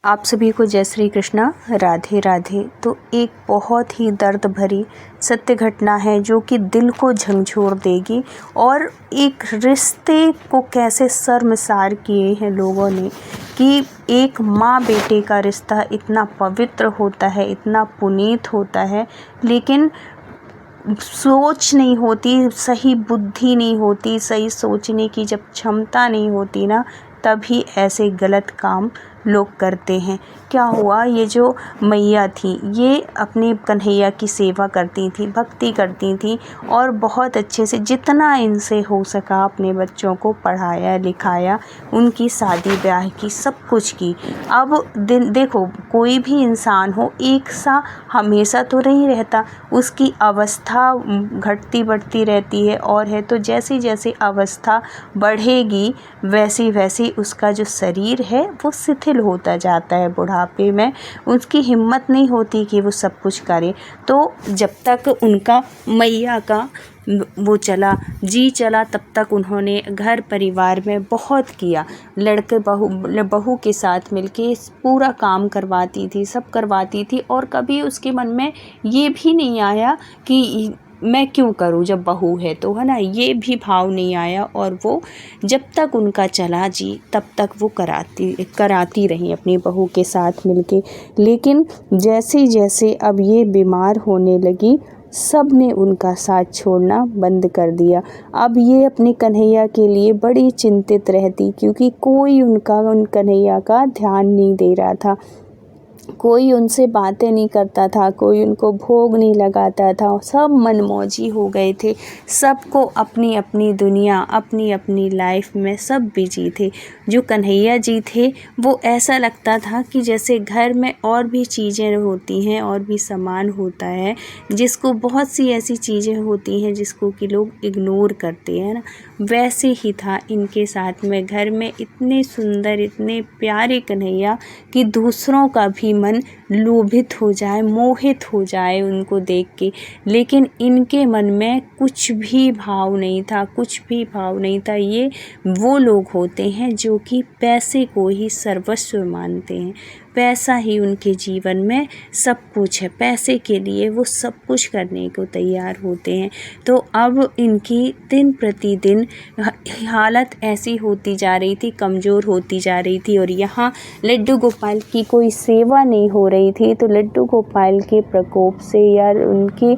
आप सभी को जय श्री कृष्णा, राधे राधे। तो एक बहुत ही दर्द भरी सत्य घटना है जो कि दिल को झंझोर देगी और एक रिश्ते को कैसे शर्मसार किए हैं लोगों ने कि एक माँ बेटे का रिश्ता इतना पवित्र होता है, इतना पुनीत होता है, लेकिन सोच नहीं होती, सही बुद्धि नहीं होती, सही सोचने की जब क्षमता नहीं होती ना, तभी ऐसे गलत काम लोग करते हैं। क्या हुआ, ये जो मैया थी ये अपने कन्हैया की सेवा करती थी, भक्ति करती थी और बहुत अच्छे से जितना इनसे हो सका अपने बच्चों को पढ़ाया लिखाया, उनकी शादी ब्याह की, सब कुछ की। अब देखो, कोई भी इंसान हो एक सा हमेशा तो नहीं रहता, उसकी अवस्था घटती बढ़ती रहती है और है तो जैसी जैसी अवस्था बढ़ेगी वैसी वैसी उसका जो शरीर है वो शिथिल होता जाता है। बुढ़ापे में उसकी हिम्मत नहीं होती कि वो सब कुछ करे। तो जब तक उनका मैया का वो चला तब तक उन्होंने घर परिवार में बहुत किया। लड़के बहू के साथ मिलके पूरा काम करवाती थी, सब करवाती थी और कभी उसके मन में ये भी नहीं आया कि मैं क्यों करूं जब बहू है तो, है ना, ये भी भाव नहीं आया। और वो जब तक उनका चला जी तब तक वो कराती रही अपनी बहू के साथ मिलके। लेकिन जैसे जैसे अब ये बीमार होने लगी, सब ने उनका साथ छोड़ना बंद कर दिया। अब ये अपने कन्हैया के लिए बड़ी चिंतित रहती, क्योंकि कोई उन कन्हैया का ध्यान नहीं दे रहा था, कोई उनसे बातें नहीं करता था, कोई उनको भोग नहीं लगाता था। सब मनमौजी हो गए थे, सबको अपनी अपनी दुनिया, अपनी अपनी लाइफ में सब बिजी थे। जो कन्हैया जी थे वो ऐसा लगता था कि जैसे घर में और भी चीज़ें होती हैं और भी सामान होता है, जिसको बहुत सी ऐसी चीज़ें होती हैं जिसको कि लोग इग्नोर करते हैं ना, वैसे ही था इनके साथ में। घर में इतने सुंदर, इतने प्यारे कन्हैया कि दूसरों का भी मन लोभित हो जाए, मोहित हो जाए उनको देख के, लेकिन इनके मन में कुछ भी भाव नहीं था, कुछ भी भाव नहीं था। ये वो लोग होते हैं जो कि पैसे को ही सर्वस्व मानते हैं, पैसा ही उनके जीवन में सब कुछ है, पैसे के लिए वो सब कुछ करने को तैयार होते हैं। तो अब इनकी दिन प्रतिदिन हालत ऐसी होती जा रही थी, कमज़ोर होती जा रही थी और यहाँ लड्डू गोपाल की कोई सेवा नहीं हो रही थी। तो लड्डू गोपाल के प्रकोप से या उनकी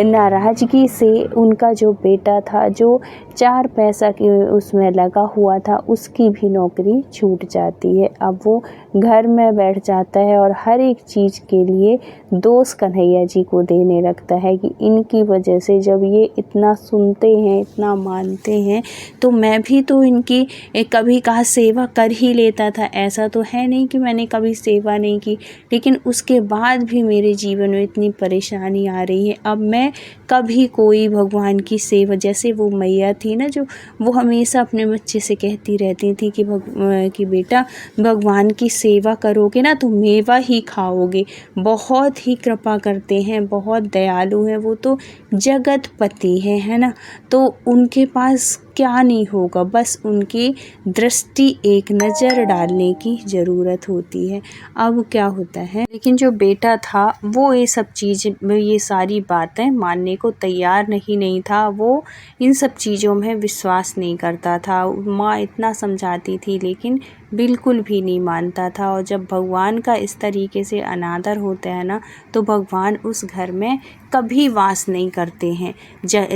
नाराज़गी से उनका जो बेटा था, जो 4 पैसा की उसमें लगा हुआ था, उसकी भी नौकरी छूट जाती है। अब वो घर में बैठ जाता है और हर एक चीज़ के लिए दोष कन्हैया जी को देने लगता है कि इनकी वजह से जब ये इतना सुनते हैं, इतना मानते हैं, तो मैं भी तो इनकी कभी कहा सेवा कर ही लेता था। ऐसा तो है नहीं कि मैंने कभी सेवा नहीं की, लेकिन उसके बाद भी मेरे जीवन में इतनी परेशानी आ रही है। अब मैं कभी कोई भगवान की सेवा, जैसे वो मैया थी ना, जो वो हमेशा अपने बच्चे से कहती रहती थी कि बेटा भगवान की सेवा करोगे ना तो मेवा ही खाओगे। बहुत ही कृपा करते हैं, बहुत दयालु हैं, वो तो जगतपति है ना। तो उनके पास क्या नहीं होगा, बस उनकी दृष्टि, एक नज़र डालने की ज़रूरत होती है। अब क्या होता है, लेकिन जो बेटा था वो ये सब चीज़, ये सारी बातें मानने को तैयार नहीं था। वो इन सब चीज़ों में विश्वास नहीं करता था। माँ इतना समझाती थी लेकिन बिल्कुल भी नहीं मानता था। और जब भगवान का इस तरीके से अनादर होता है ना, तो भगवान उस घर में कभी वास नहीं करते हैं।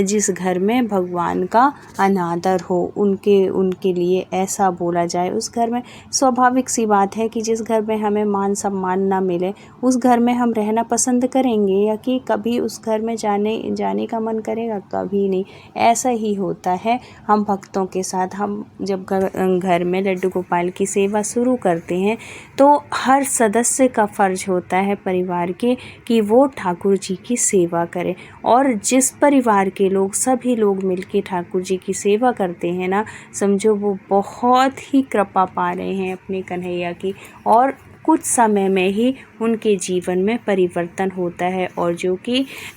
जिस घर में भगवान का अनादर हो, उनके लिए ऐसा बोला जाए, उस घर में स्वाभाविक सी बात है कि जिस घर में हमें मान सम्मान ना मिले, उस घर में हम रहना पसंद करेंगे या कि कभी उस घर में जाने का मन करेगा? कभी नहीं। ऐसा ही होता है हम भक्तों के साथ। हम जब घर में लड्डू गोपाल की सेवा शुरू करते हैं तो हर सदस्य का फ़र्ज होता है परिवार के कि वो ठाकुर जी की सेवा करें। और जिस परिवार के लोग, सभी लोग मिलके ठाकुर जी की सेवा करते हैं ना, समझो वो बहुत ही कृपा पा रहे हैं अपने कन्हैया की। और कुछ समय में ही उनके जीवन में परिवर्तन होता है। और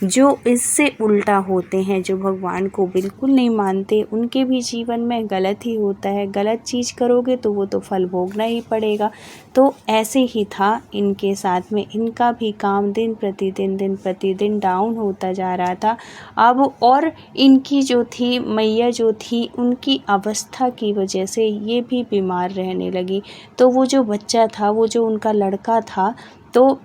जो इससे उल्टा होते हैं, जो भगवान को बिल्कुल नहीं मानते, उनके भी जीवन में गलत ही होता है। गलत चीज़ करोगे तो वो तो फल भोगना ही पड़ेगा। तो ऐसे ही था इनके साथ में, इनका भी काम दिन प्रतिदिन डाउन होता जा रहा था। अब और इनकी जो थी मैया जो थी, उनकी अवस्था की वजह से ये भी बीमार रहने लगी। तो वो जो बच्चा था, वो जो उनका लड़का था, तो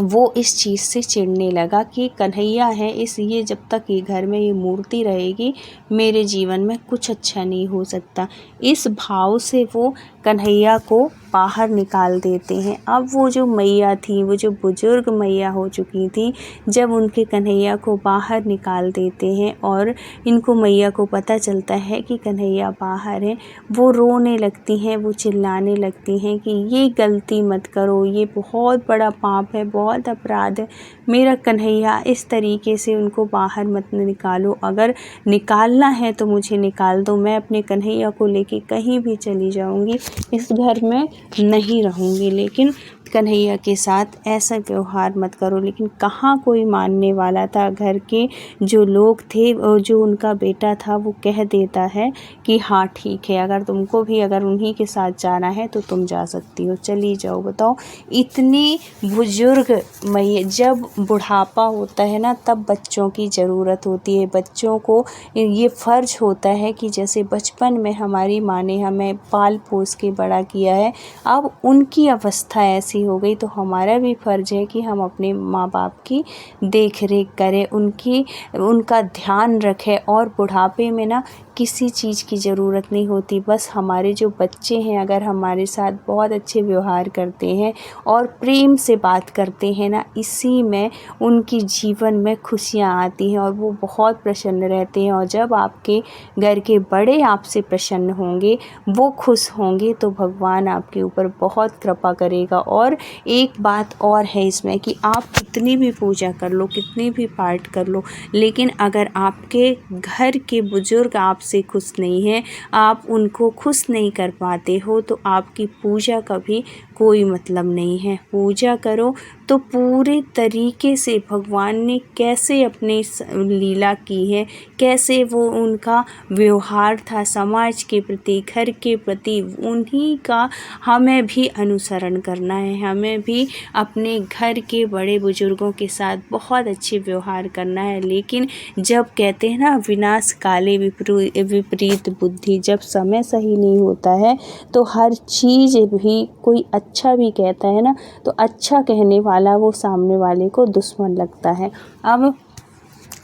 वो इस चीज़ से चिढ़ने लगा कि कन्हैया है, ये जब तक ये घर में ये मूर्ति रहेगी, मेरे जीवन में कुछ अच्छा नहीं हो सकता। इस भाव से वो कन्हैया को बाहर निकाल देते हैं। अब वो जो मैया थी, वो जो बुजुर्ग मैया हो चुकी थी, जब उनके कन्हैया को बाहर निकाल देते हैं और इनको मैया को पता चलता है कि कन्हैया बाहर है, वो रोने लगती हैं, वो चिल्लाने लगती हैं कि ये गलती मत करो, ये बहुत बड़ा पाप है, बहुत अपराध है, मेरा कन्हैया, इस तरीके से उनको बाहर मत निकालो। अगर निकालना है तो मुझे निकाल दो, मैं अपने कन्हैया को लेके कहीं भी चली जाऊंगी, इस घर में नहीं रहूंगी, लेकिन कन्हैया के साथ ऐसा व्यवहार मत करो। लेकिन कहाँ कोई मानने वाला था। घर के जो लोग थे, जो उनका बेटा था, वो कह देता है कि हाँ ठीक है, अगर तुमको भी अगर उन्हीं के साथ जाना है तो तुम जा सकती हो, चली जाओ। बताओ, इतनी बुजुर्ग मैया, जब बुढ़ापा होता है ना, तब बच्चों की ज़रूरत होती है। बच्चों को ये फ़र्ज होता है कि जैसे बचपन में हमारी माँ ने हमें पाल पोस के बड़ा किया है, अब उनकी अवस्था ऐसी हो गई, तो हमारा भी फ़र्ज है कि हम अपने माँ बाप की देख रेख करें, उनका ध्यान रखें। और बुढ़ापे में ना किसी चीज़ की ज़रूरत नहीं होती, बस हमारे जो बच्चे हैं अगर हमारे साथ बहुत अच्छे व्यवहार करते हैं और प्रेम से बात करते हैं ना, इसी में उनकी जीवन में खुशियाँ आती हैं और वो बहुत प्रसन्न रहते हैं। और जब आपके घर के बड़े आपसे प्रसन्न होंगे, वो खुश होंगे, तो भगवान आपके ऊपर बहुत कृपा करेगा। और एक बात और है इसमें कि आप कितनी भी पूजा कर लो, कितनी भी पाठ कर लो, लेकिन अगर आपके घर के बुजुर्ग आपसे खुश नहीं हैं, आप उनको खुश नहीं कर पाते हो, तो आपकी पूजा का भी कोई मतलब नहीं है। पूजा करो तो पूरे तरीके से भगवान ने कैसे अपने लीला की है, कैसे वो उनका व्यवहार था समाज के प्रति, घर के प्रति, उन्हीं का हमें भी अनुसरण करना है। हमें भी अपने घर के बड़े बुजुर्गों के साथ बहुत अच्छे व्यवहार करना है। लेकिन जब कहते हैं ना, विनाश काले विपरीत बुद्धि, जब समय सही नहीं होता है तो हर चीज़ भी, कोई अच्छा भी कहता है ना, तो अच्छा कहने वाला वो सामने वाले को दुश्मन लगता है। अब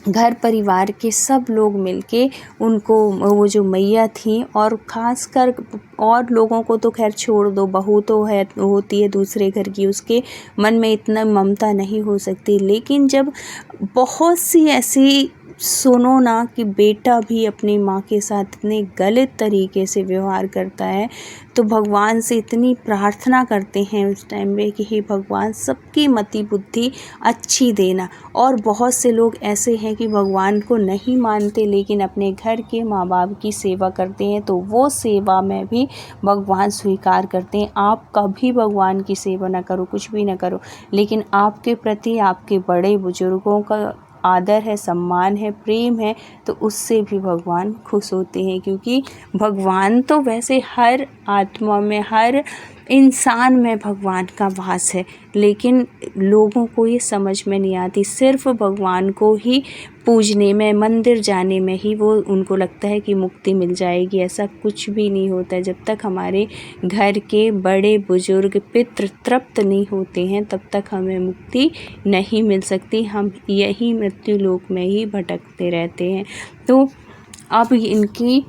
घर परिवार के सब लोग मिलके उनको, वो जो मैया थी, और ख़ासकर और लोगों को तो खैर छोड़ दो, बहू तो है, होती है दूसरे घर की, उसके मन में इतना ममता नहीं हो सकती। लेकिन जब बहुत सी ऐसी सुनो ना कि बेटा भी अपनी माँ के साथ इतने गलत तरीके से व्यवहार करता है, तो भगवान से इतनी प्रार्थना करते हैं उस टाइम में कि हे भगवान, सबकी मति बुद्धि अच्छी देना। और बहुत से लोग ऐसे हैं कि भगवान को नहीं मानते, लेकिन अपने घर के माँ बाप की सेवा करते हैं, तो वो सेवा में भी भगवान स्वीकार करते हैं। आप कभी भगवान की सेवा ना करो, कुछ भी ना करो, लेकिन आपके प्रति आपके बड़े बुजुर्गों का आदर है, सम्मान है, प्रेम है, तो उससे भी भगवान खुश होते हैं। क्योंकि भगवान तो वैसे हर आत्मा में, हर इंसान में भगवान का वास है, लेकिन लोगों को ये समझ में नहीं आती। सिर्फ भगवान को ही पूजने में, मंदिर जाने में ही वो उनको लगता है कि मुक्ति मिल जाएगी। ऐसा कुछ भी नहीं होता है। जब तक हमारे घर के बड़े बुजुर्ग पितृ तृप्त नहीं होते हैं, तब तक हमें मुक्ति नहीं मिल सकती। हम यही मृत्यु लोक में ही भटकते रहते हैं। तो अब इनकी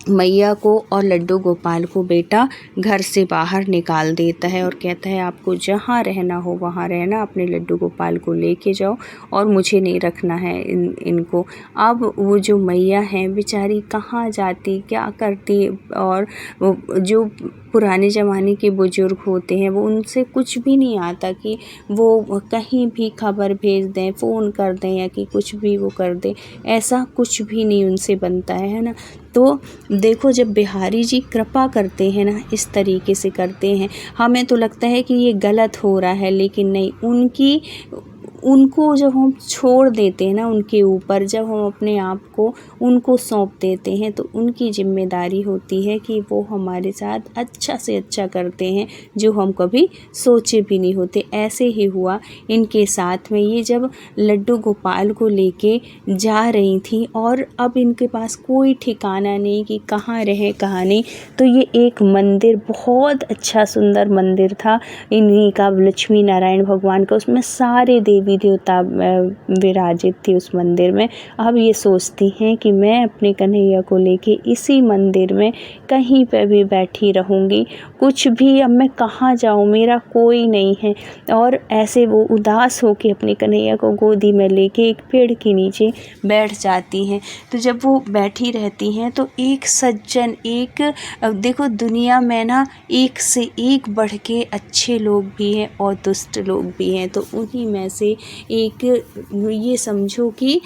मैया को और लड्डू गोपाल को बेटा घर से बाहर निकाल देता है और कहता है, आपको जहाँ रहना हो वहाँ रहना, अपने लड्डू गोपाल को लेके जाओ और मुझे नहीं रखना है इनको। अब वो जो मैया हैं बेचारी कहाँ जाती, क्या करती, और वो जो पुराने ज़माने के बुज़ुर्ग होते हैं, वो उनसे कुछ भी नहीं आता कि वो कहीं भी खबर भेज दें, फ़ोन कर दें या कि कुछ भी वो कर दें, ऐसा कुछ भी नहीं उनसे बनता है ना। तो देखो, जब बिहारी जी कृपा करते हैं ना, इस तरीके से करते हैं, हमें तो लगता है कि ये गलत हो रहा है, लेकिन नहीं, उनको जब हम छोड़ देते हैं ना, उनके ऊपर जब हम अपने आप को उनको सौंप देते हैं, तो उनकी ज़िम्मेदारी होती है कि वो हमारे साथ अच्छा से अच्छा करते हैं, जो हम कभी सोचे भी नहीं होते। ऐसे ही हुआ इनके साथ में। ये जब लड्डू गोपाल को लेके जा रही थी और अब इनके पास कोई ठिकाना नहीं कि कहाँ रहे कहाँ नहीं, तो ये एक मंदिर, बहुत अच्छा सुंदर मंदिर था इन्हीं का, लक्ष्मी नारायण भगवान का, उसमें सारे देवी देवता विराजित थे उस मंदिर में। अब ये सोचती हैं कि मैं अपने कन्हैया को लेके इसी मंदिर में कहीं पे भी बैठी रहूँगी, कुछ भी, अब मैं कहाँ जाऊँ, मेरा कोई नहीं है। और ऐसे वो उदास होके अपने कन्हैया को गोदी में लेके एक पेड़ के नीचे बैठ जाती हैं। तो जब वो बैठी रहती हैं तो एक सज्जन, देखो दुनिया में ना एक से एक बढ़ के अच्छे लोग भी हैं और दुष्ट लोग भी हैं। तो उन्हीं में से एक, ये समझो कि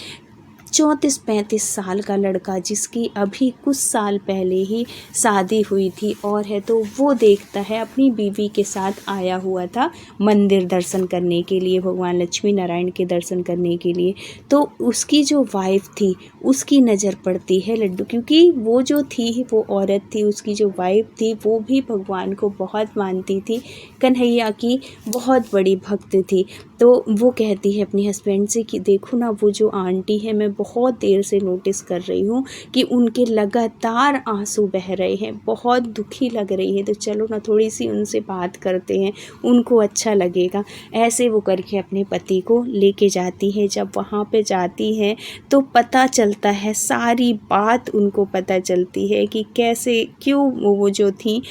34-35 साल का लड़का, जिसकी अभी कुछ साल पहले ही शादी हुई थी और है, तो वो देखता है अपनी बीवी के साथ आया हुआ था मंदिर दर्शन करने के लिए, भगवान लक्ष्मी नारायण के दर्शन करने के लिए। तो उसकी जो वाइफ थी उसकी नज़र पड़ती है लड्डू, क्योंकि वो जो थी वो औरत थी, उसकी जो वाइफ थी वो भी भगवान को बहुत मानती थी, कन्हैया की बहुत बड़ी भक्त थी। तो वो कहती है अपने हस्बैंड से कि देखो ना, वो जो आंटी है, मैं बहुत देर से नोटिस कर रही हूँ कि उनके लगातार आंसू बह रहे हैं, बहुत दुखी लग रही है, तो चलो ना थोड़ी सी उनसे बात करते हैं, उनको अच्छा लगेगा। ऐसे वो करके अपने पति को लेके जाती है। जब वहाँ पे जाती है तो पता चलता है, सारी बात उनको पता चलती है कि कैसे, क्यों वो जो थी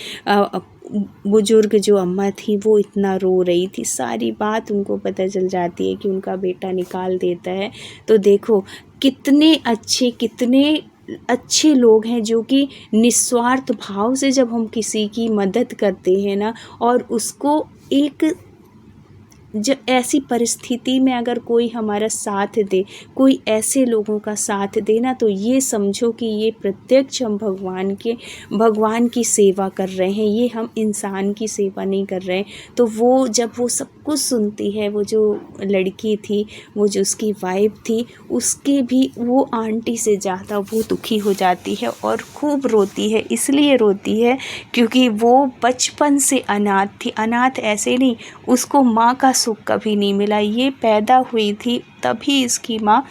बुजुर्ग जो अम्मा थी वो इतना रो रही थी। सारी बात उनको पता चल जाती है कि उनका बेटा निकाल देता है। तो देखो कितने अच्छे लोग हैं, जो कि निस्वार्थ भाव से जब हम किसी की मदद करते हैं ना, और उसको एक, जब ऐसी परिस्थिति में अगर कोई हमारा साथ दे, कोई ऐसे लोगों का साथ दे ना, तो ये समझो कि ये प्रत्यक्ष हम भगवान की सेवा कर रहे हैं, ये हम इंसान की सेवा नहीं कर रहे हैं। तो वो जब वो सब कुछ सुनती है, वो जो लड़की थी, वो जो उसकी वाइफ थी, उसके भी वो आंटी से ज़्यादा वो दुखी हो जाती है और खूब रोती है। इसलिए रोती है क्योंकि वो बचपन से अनाथ थी। अनाथ ऐसे नहीं, उसको माँ का सुख कभी नहीं मिला। ये पैदा हुई थी तभी इसकी माँ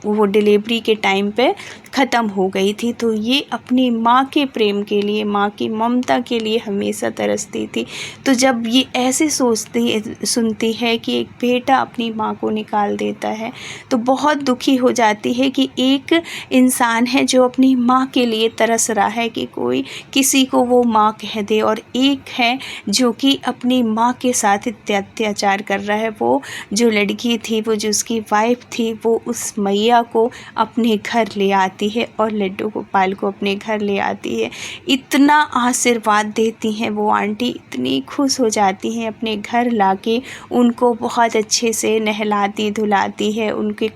वो डिलीवरी के टाइम पे ख़त्म हो गई थी। तो ये अपनी माँ के प्रेम के लिए, माँ की ममता के लिए हमेशा तरसती थी। तो जब ये ऐसे सुनती है कि एक बेटा अपनी माँ को निकाल देता है, तो बहुत दुखी हो जाती है कि एक इंसान है जो अपनी माँ के लिए तरस रहा है कि कोई किसी को वो माँ कह दे, और एक है जो कि अपनी माँ के साथ अत्याचार कर रहा है। वो जो लड़की थी, वो जो उसकी वाइफ थी, वो उस मैया को अपने घर ले आती है और लड्डू गोपाल को अपने घर ले आती है। इतना आशीर्वाद देती हैं वो आंटी, इतनी खुश हो जाती हैं, अपने घर लाके उनको बहुत अच्छे से नहलाती धुलाती है, उनको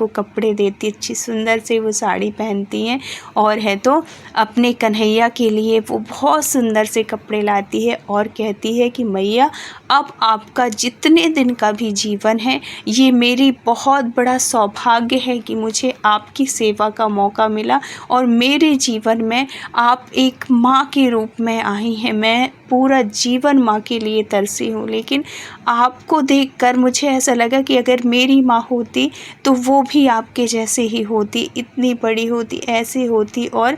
कपड़े देती, अच्छी सुंदर से वो साड़ी पहनती हैं, और है तो अपने कन्हैया के लिए वो बहुत सुंदर से कपड़े लाती है और कहती है कि मैया, अब आपका जितने दिन का भी जीवन है, ये मेरी बहुत बड़ा सौभाग्य है कि मुझे आपकी सेवा का मौका मिला और मेरे जीवन में आप एक माँ के रूप में आई हैं। मैं पूरा जीवन माँ के लिए तरसी हूँ, लेकिन आपको देखकर मुझे ऐसा लगा कि अगर मेरी माँ होती तो वो भी आपके जैसे ही होती, इतनी बड़ी होती, ऐसे होती, और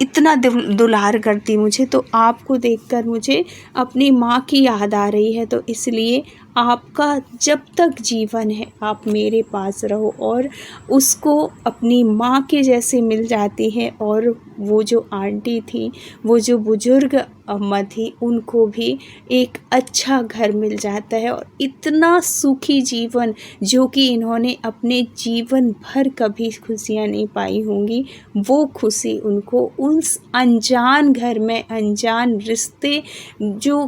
इतना दुलार करती मुझे। तो आपको देखकर मुझे अपनी माँ की याद आ रही है, तो इसलिए आपका जब तक जीवन है आप मेरे पास रहो। और उसको अपनी माँ के जैसे मिल जाती है। और वो जो आंटी थी, वो जो बुजुर्ग अम्मा थी, उनको भी एक अच्छा घर मिल जाता है। और इतना सुखी जीवन जो कि इन्होंने अपने जीवन भर कभी खुशियाँ नहीं पाई होंगी, वो खुशी उनको उस अनजान घर में, अनजान रिश्ते जो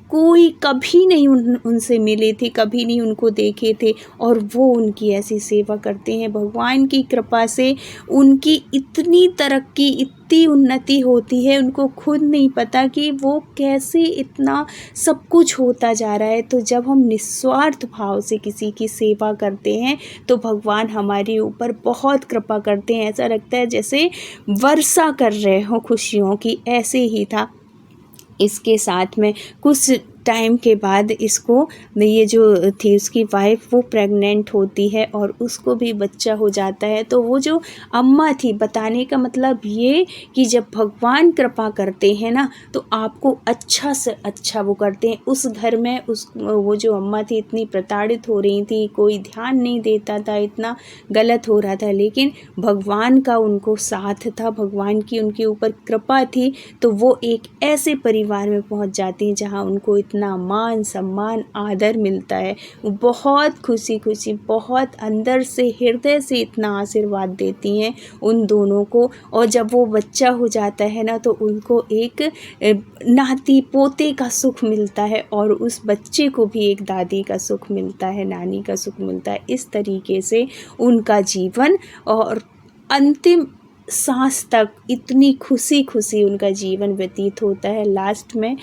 कोई कभी नहीं उनसे मिले थे, कभी नहीं उनको देखे थे, और वो उनकी ऐसी सेवा करते हैं। भगवान की कृपा से उनकी इतनी तरक्की, इतनी उन्नति होती है, उनको खुद नहीं पता कि वो कैसे इतना सब कुछ होता जा रहा है। तो जब हम निस्वार्थ भाव से किसी की सेवा करते हैं तो भगवान हमारे ऊपर बहुत कृपा करते हैं। ऐसा लगता है जैसे वर्षा कर रहे हो खुशियों की, ऐसे ही था। इसके साथ में कुछ टाइम के बाद इसको, ये जो थी उसकी वाइफ, वो प्रेग्नेंट होती है और उसको भी बच्चा हो जाता है। तो वो जो अम्मा थी, बताने का मतलब ये कि जब भगवान कृपा करते हैं ना तो आपको अच्छा से अच्छा वो करते हैं। उस घर में वो जो अम्मा थी इतनी प्रताड़ित हो रही थी, कोई ध्यान नहीं देता था, इतना गलत हो रहा था, लेकिन भगवान का उनको साथ था, भगवान की उनके ऊपर कृपा थी। तो वो एक ऐसे परिवार में पहुंच जाती हैं जहां उनको इतना मान सम्मान आदर मिलता है। वो बहुत खुशी खुशी, बहुत अंदर से, हृदय से इतना आशीर्वाद देती हैं उन दोनों को। और जब वो बच्चा हो जाता है ना तो उनको एक नाती पोते का सुख मिलता है, और उस बच्चे को भी एक दादी का सुख मिलता है, नानी का सुख मिलता है। इस तरीके से उनका जीवन और अंतिम सांस तक इतनी खुशी खुशी उनका जीवन व्यतीत होता है। लास्ट में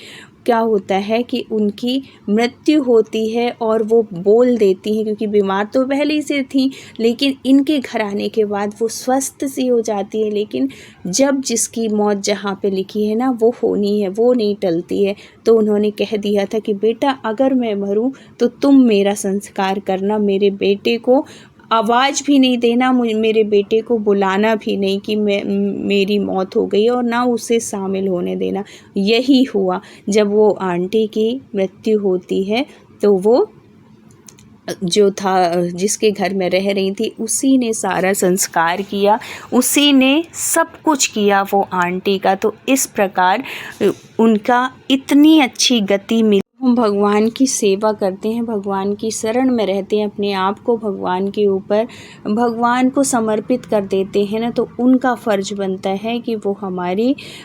क्या होता है कि उनकी मृत्यु होती है और वो बोल देती हैं, क्योंकि बीमार तो पहले ही से थी, लेकिन इनके घर आने के बाद वो स्वस्थ सी हो जाती है। लेकिन जब जिसकी मौत जहाँ पे लिखी है ना वो होनी है, वो नहीं टलती है। तो उन्होंने कह दिया था कि बेटा अगर मैं मरूं तो तुम मेरा संस्कार करना, मेरे बेटे को आवाज़ भी नहीं देना, मेरे बेटे को बुलाना भी नहीं कि मेरी मौत हो गई, और ना उसे शामिल होने देना। यही हुआ। जब वो आंटी की मृत्यु होती है तो वो जो था, जिसके घर में रह रही थी, उसी ने सारा संस्कार किया, उसी ने सब कुछ किया वो आंटी का। तो इस प्रकार उनका इतनी अच्छी गति मिली। हम भगवान की सेवा करते हैं, भगवान की शरण में रहते हैं, अपने आप को भगवान के ऊपर, भगवान को समर्पित कर देते हैं ना, तो उनका फ़र्ज बनता है कि वो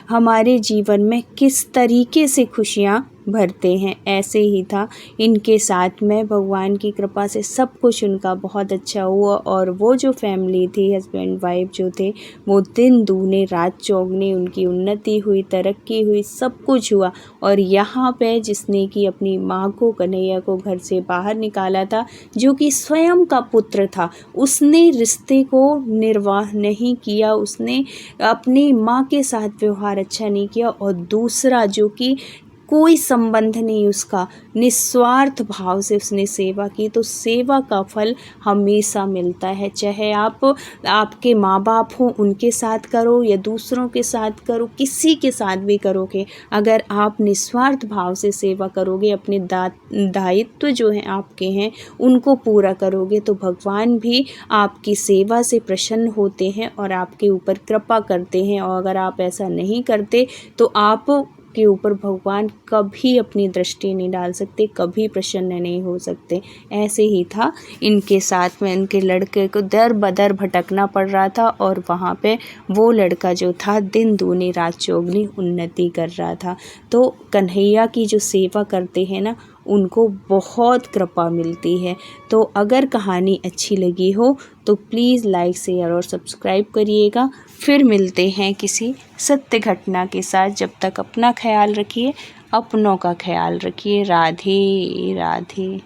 हमारे जीवन में किस तरीके से खुशियाँ भरते हैं। ऐसे ही था इनके साथ में। भगवान की कृपा से सब कुछ उनका बहुत अच्छा हुआ, और वो जो फैमिली थी, हस्बैंड वाइफ जो थे, वो दिन दूने रात चौगने, उनकी उन्नति हुई, तरक्की हुई, सब कुछ हुआ। और यहाँ पे जिसने कि अपनी माँ को, कन्हैया को घर से बाहर निकाला था, जो कि स्वयं का पुत्र था, उसने रिश्ते को निर्वाह नहीं किया, उसने अपनी माँ के साथ व्यवहार अच्छा नहीं किया। और दूसरा जो कि कोई संबंध नहीं उसका, निस्वार्थ भाव से उसने सेवा की। तो सेवा का फल हमेशा मिलता है, चाहे आपके माँ बाप हों उनके साथ करो या दूसरों के साथ करो, किसी के साथ भी करोगे, अगर आप निस्वार्थ भाव से सेवा करोगे, अपने दायित्व जो हैं आपके हैं उनको पूरा करोगे, तो भगवान भी आपकी सेवा से प्रसन्न होते हैं और आपके ऊपर कृपा करते हैं। और अगर आप ऐसा नहीं करते तो आप के ऊपर भगवान कभी अपनी दृष्टि नहीं डाल सकते, कभी प्रसन्न नहीं हो सकते। ऐसे ही था इनके साथ में। इनके लड़के को दर बदर भटकना पड़ रहा था, और वहाँ पे वो लड़का जो था दिन दूनी रात चौगनी उन्नति कर रहा था। तो कन्हैया की जो सेवा करते हैं ना, उनको बहुत कृपा मिलती है। तो अगर कहानी अच्छी लगी हो तो प्लीज़ लाइक, शेयर और सब्सक्राइब करिएगा। फिर मिलते हैं किसी सत्य घटना के साथ। जब तक अपना ख्याल रखिए, अपनों का ख्याल रखिए। राधे राधे।